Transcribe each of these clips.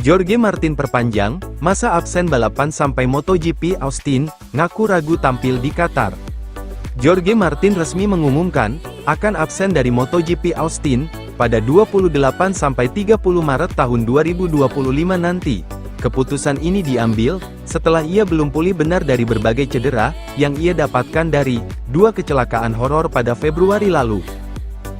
Jorge Martin perpanjang masa absen balapan sampai MotoGP Austin, ngaku ragu tampil di Qatar. Jorge Martin resmi mengumumkan akan absen dari MotoGP Austin pada 28 sampai 30 Maret tahun 2025 nanti. Keputusan ini diambil setelah ia belum pulih benar dari berbagai cedera yang ia dapatkan dari 2 kecelakaan horor pada Februari lalu.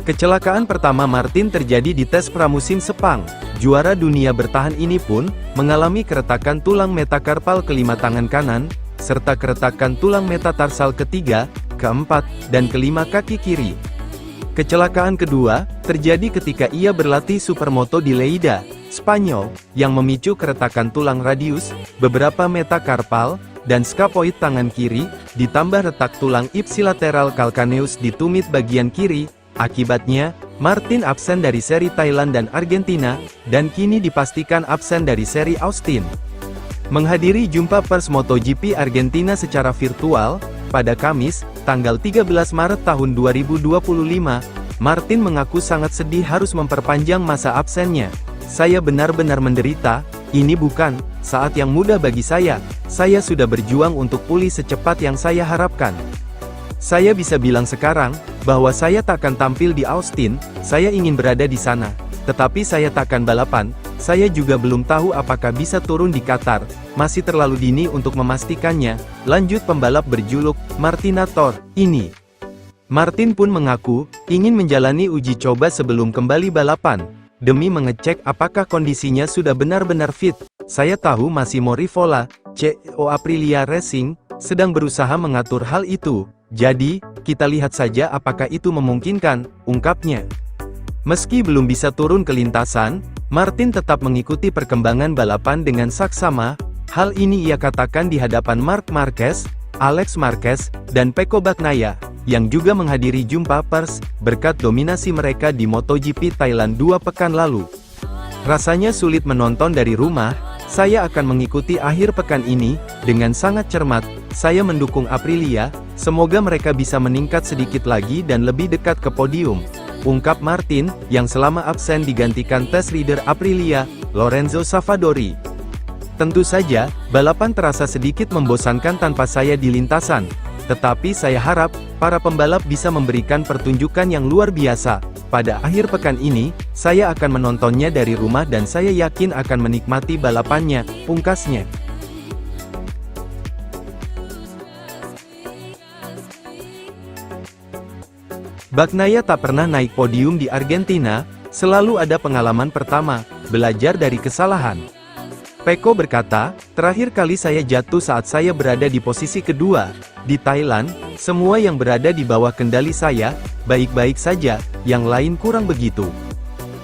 Kecelakaan pertama Martin terjadi di tes pramusim Sepang. Juara dunia bertahan ini pun mengalami keretakan tulang metakarpal kelima tangan kanan, serta keretakan tulang metatarsal ketiga, keempat, dan kelima kaki kiri. Kecelakaan kedua terjadi ketika ia berlatih supermoto di Lleida, Spanyol, yang memicu keretakan tulang radius, beberapa metakarpal, dan scapupoid tangan kiri, ditambah retak tulang ipsilateral calcaneus di tumit bagian kiri. Akibatnya, Martin absen dari seri Thailand dan Argentina, dan kini dipastikan absen dari seri Austin. Menghadiri jumpa pers MotoGP Argentina secara virtual, pada Kamis, tanggal 13 Maret tahun 2025, Martin mengaku sangat sedih harus memperpanjang masa absennya. Saya benar-benar menderita, ini bukan saat yang mudah bagi saya sudah berjuang untuk pulih secepat yang saya harapkan. Saya bisa bilang sekarang, bahwa saya takkan tampil di Austin, saya ingin berada di sana. Tetapi saya takkan balapan, saya juga belum tahu apakah bisa turun di Qatar, masih terlalu dini untuk memastikannya, lanjut pembalap berjuluk Martinator ini. Martin pun mengaku, ingin menjalani uji coba sebelum kembali balapan, demi mengecek apakah kondisinya sudah benar-benar fit. Saya tahu Massimo Rivola, CEO Aprilia Racing, sedang berusaha mengatur hal itu. Jadi, kita lihat saja apakah itu memungkinkan, ungkapnya. Meski belum bisa turun ke lintasan, Martin tetap mengikuti perkembangan balapan dengan saksama. Hal ini ia katakan di hadapan Marc Marquez, Alex Marquez, dan Pecco Bagnaia, yang juga menghadiri jumpa pers, berkat dominasi mereka di MotoGP Thailand 2 pekan lalu. Rasanya sulit menonton dari rumah, saya akan mengikuti akhir pekan ini, dengan sangat cermat. Saya mendukung Aprilia, semoga mereka bisa meningkat sedikit lagi dan lebih dekat ke podium, ungkap Martin, yang selama absen digantikan test leader Aprilia, Lorenzo Savadori. Tentu saja, balapan terasa sedikit membosankan tanpa saya di lintasan, tetapi saya harap, para pembalap bisa memberikan pertunjukan yang luar biasa. Pada akhir pekan ini, saya akan menontonnya dari rumah dan saya yakin akan menikmati balapannya, pungkasnya. Bagnaia tak pernah naik podium di Argentina, selalu ada pengalaman pertama, belajar dari kesalahan. Pecco berkata, terakhir kali saya jatuh saat saya berada di posisi kedua. Di Thailand, semua yang berada di bawah kendali saya, baik-baik saja, yang lain kurang begitu.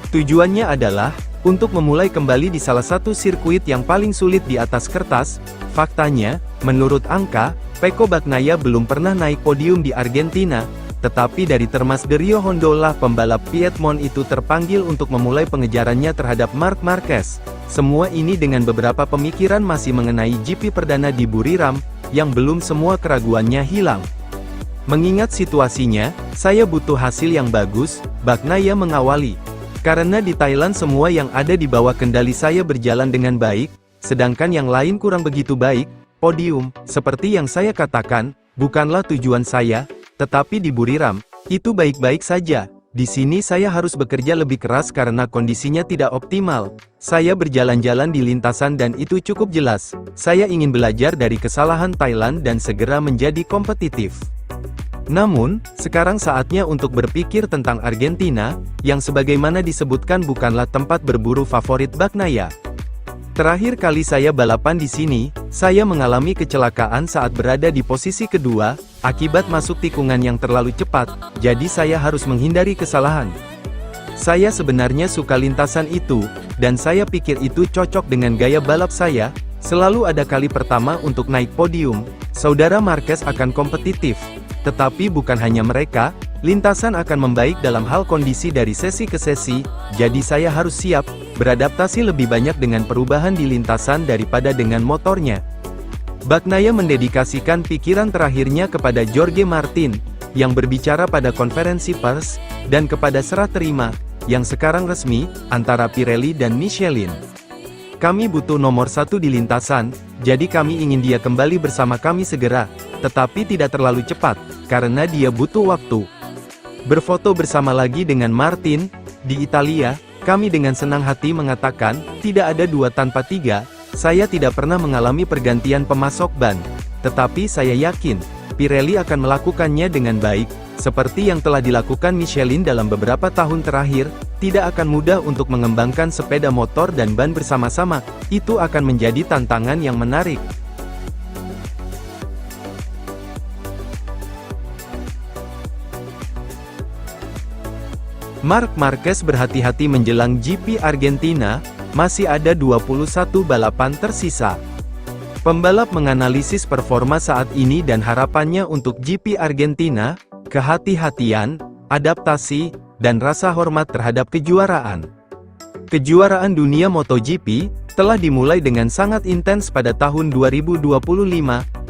Tujuannya adalah, untuk memulai kembali di salah satu sirkuit yang paling sulit di atas kertas. Faktanya, menurut angka, Pecco Bagnaia belum pernah naik podium di Argentina, tetapi dari Termas de Rio Hondo lah pembalap Piedmont itu terpanggil untuk memulai pengejarannya terhadap Marc Marquez. Semua ini dengan beberapa pemikiran masih mengenai GP perdana di Buriram, yang belum semua keraguannya hilang. Mengingat situasinya, saya butuh hasil yang bagus, Bagnaia mengawali. Karena di Thailand semua yang ada di bawah kendali saya berjalan dengan baik, sedangkan yang lain kurang begitu baik. Podium, seperti yang saya katakan, bukanlah tujuan saya, tetapi di Buriram, itu baik-baik saja. Di sini saya harus bekerja lebih keras karena kondisinya tidak optimal. Saya berjalan-jalan di lintasan dan itu cukup jelas. Saya ingin belajar dari kesalahan Thailand dan segera menjadi kompetitif. Namun, sekarang saatnya untuk berpikir tentang Argentina, yang sebagaimana disebutkan bukanlah tempat berburu favorit Bagnaia. Terakhir kali saya balapan di sini, saya mengalami kecelakaan saat berada di posisi kedua, akibat masuk tikungan yang terlalu cepat, jadi saya harus menghindari kesalahan. Saya sebenarnya suka lintasan itu, dan saya pikir itu cocok dengan gaya balap saya, selalu ada kali pertama untuk naik podium, saudara Marquez akan kompetitif. Tetapi bukan hanya mereka, lintasan akan membaik dalam hal kondisi dari sesi ke sesi, jadi saya harus siap, beradaptasi lebih banyak dengan perubahan di lintasan daripada dengan motornya. Bagnaia mendedikasikan pikiran terakhirnya kepada Jorge Martin, yang berbicara pada konferensi pers, dan kepada serah terima, yang sekarang resmi, antara Pirelli dan Michelin. Kami butuh nomor 1 di lintasan, jadi kami ingin dia kembali bersama kami segera, tetapi tidak terlalu cepat, karena dia butuh waktu. Berfoto bersama lagi dengan Martin, di Italia, kami dengan senang hati mengatakan, tidak ada 2 tanpa 3, saya tidak pernah mengalami pergantian pemasok ban. Tetapi saya yakin, Pirelli akan melakukannya dengan baik, seperti yang telah dilakukan Michelin dalam beberapa tahun terakhir, tidak akan mudah untuk mengembangkan sepeda motor dan ban bersama-sama, itu akan menjadi tantangan yang menarik. Marc Marquez berhati-hati menjelang GP Argentina, masih ada 21 balapan tersisa. Pembalap menganalisis performa saat ini dan harapannya untuk GP Argentina, kehati-hatian, adaptasi, dan rasa hormat terhadap kejuaraan. Kejuaraan dunia MotoGP telah dimulai dengan sangat intens pada tahun 2025,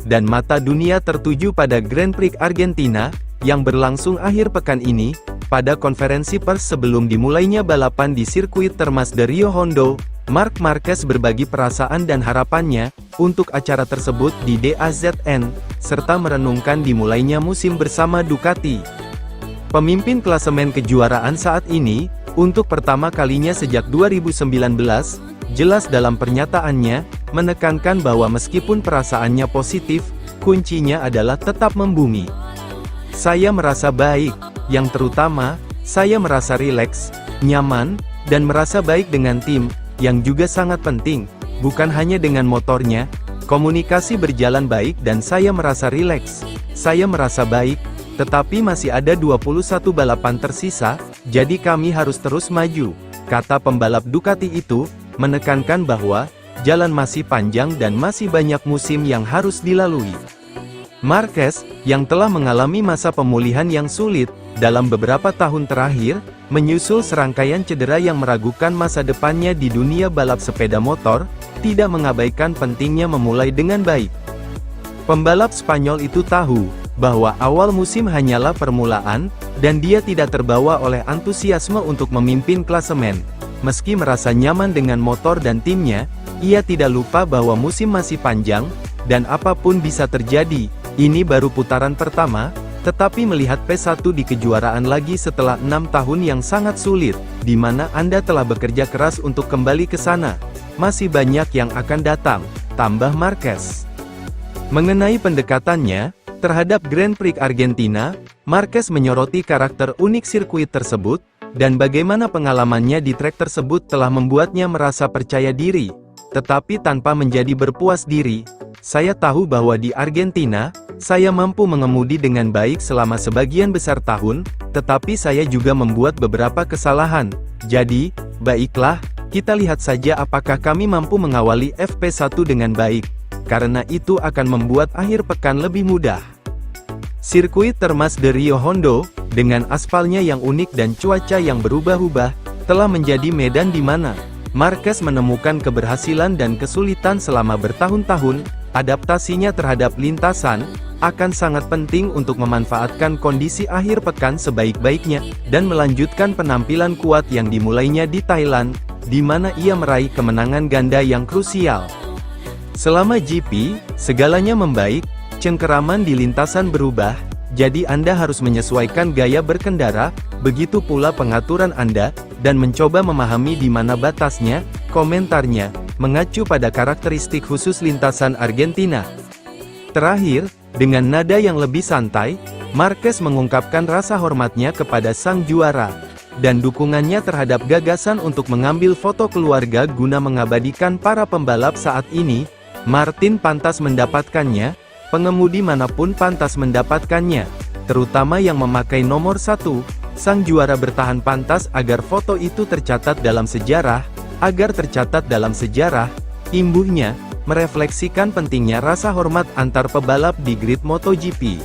dan mata dunia tertuju pada Grand Prix Argentina, yang berlangsung akhir pekan ini. Pada konferensi pers sebelum dimulainya balapan di sirkuit Termas de Rio Hondo, Marc Marquez berbagi perasaan dan harapannya untuk acara tersebut di DAZN, serta merenungkan dimulainya musim bersama Ducati. Pemimpin klasemen kejuaraan saat ini, untuk pertama kalinya sejak 2019, jelas dalam pernyataannya, menekankan bahwa meskipun perasaannya positif, kuncinya adalah tetap membumi. Saya merasa baik. Yang terutama, saya merasa rileks, nyaman, dan merasa baik dengan tim, yang juga sangat penting, bukan hanya dengan motornya, komunikasi berjalan baik dan saya merasa rileks, saya merasa baik, tetapi masih ada 21 balapan tersisa, jadi kami harus terus maju, kata pembalap Ducati itu, menekankan bahwa, jalan masih panjang dan masih banyak musim yang harus dilalui. Marquez, yang telah mengalami masa pemulihan yang sulit, dalam beberapa tahun terakhir, menyusul serangkaian cedera yang meragukan masa depannya di dunia balap sepeda motor, tidak mengabaikan pentingnya memulai dengan baik. Pembalap Spanyol itu tahu, bahwa awal musim hanyalah permulaan, dan dia tidak terbawa oleh antusiasme untuk memimpin klasemen. Meski merasa nyaman dengan motor dan timnya, ia tidak lupa bahwa musim masih panjang, dan apapun bisa terjadi. Ini baru putaran pertama, tetapi melihat P1 di kejuaraan lagi setelah 6 tahun yang sangat sulit, di mana Anda telah bekerja keras untuk kembali ke sana. Masih banyak yang akan datang, tambah Marquez. Mengenai pendekatannya terhadap Grand Prix Argentina, Marquez menyoroti karakter unik sirkuit tersebut, dan bagaimana pengalamannya di trek tersebut telah membuatnya merasa percaya diri. Tetapi tanpa menjadi berpuas diri, saya tahu bahwa di Argentina, saya mampu mengemudi dengan baik selama sebagian besar tahun, tetapi saya juga membuat beberapa kesalahan. Jadi, baiklah, kita lihat saja apakah kami mampu mengawali FP1 dengan baik, karena itu akan membuat akhir pekan lebih mudah. Sirkuit Termas de Rio Hondo, dengan aspalnya yang unik dan cuaca yang berubah-ubah, telah menjadi medan di mana Marquez menemukan keberhasilan dan kesulitan selama bertahun-tahun. Adaptasinya terhadap lintasan akan sangat penting untuk memanfaatkan kondisi akhir pekan sebaik-baiknya, dan melanjutkan penampilan kuat yang dimulainya di Thailand, di mana ia meraih kemenangan ganda yang krusial. Selama GP, segalanya membaik, cengkeraman di lintasan berubah, jadi Anda harus menyesuaikan gaya berkendara, begitu pula pengaturan Anda, dan mencoba memahami di mana batasnya, komentarnya, mengacu pada karakteristik khusus lintasan Argentina. Terakhir, dengan nada yang lebih santai, Marquez mengungkapkan rasa hormatnya kepada sang juara, dan dukungannya terhadap gagasan untuk mengambil foto keluarga guna mengabadikan para pembalap saat ini. Martin pantas mendapatkannya, pengemudi manapun pantas mendapatkannya, terutama yang memakai nomor 1, sang juara bertahan pantas agar foto itu tercatat dalam sejarah, imbuhnya, merefleksikan pentingnya rasa hormat antar pebalap di grid MotoGP.